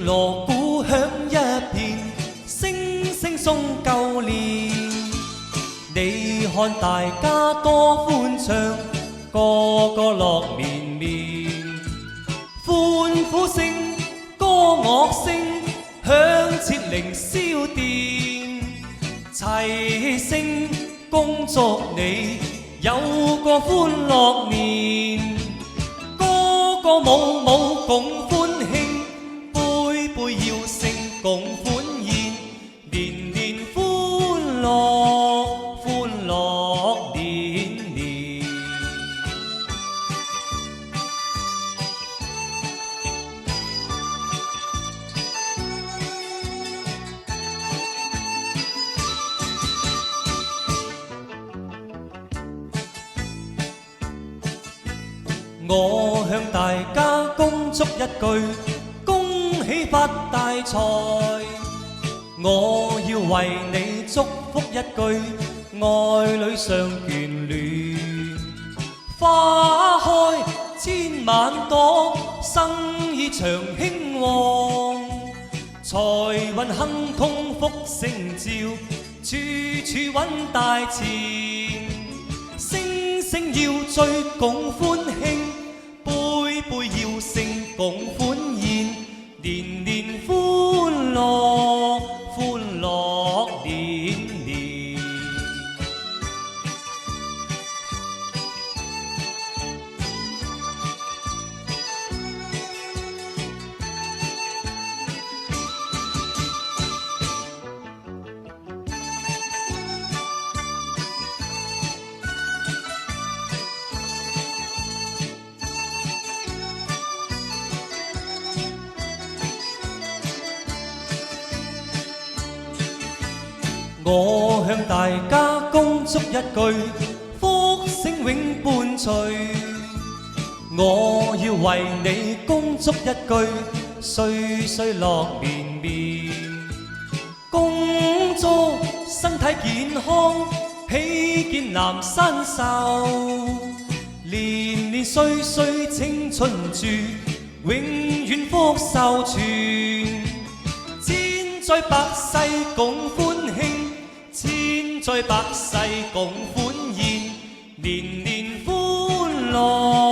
鑼鼓響一片，聲聲送舊年。你看大家多歡暢，個個樂綿綿，歡呼聲、歌樂聲響徹凌霄殿，齊聲恭祝你有個歡樂年，個個舞舞共歡慶，杯杯要聲共歡宴，年年歡樂，歡樂年年。我向大家恭祝一句，恭喜發大財。我要為你祝福一句，愛侶相眷戀。花開千萬朵，生意長興旺，財運亨通福星照，處處揾大錢。聲聲要醉共歡慶，杯杯要聲共歡宴，年年歡樂，歡樂年年。我向大家恭祝一句，福星永伴隨。我要為你恭祝一句，歲歲樂綿綿。恭祝身體健康，喜見南山壽，年年歲歲青春住，永遠福壽傳。千載百世共歡慶，千載百世共歡宴，年年歡樂。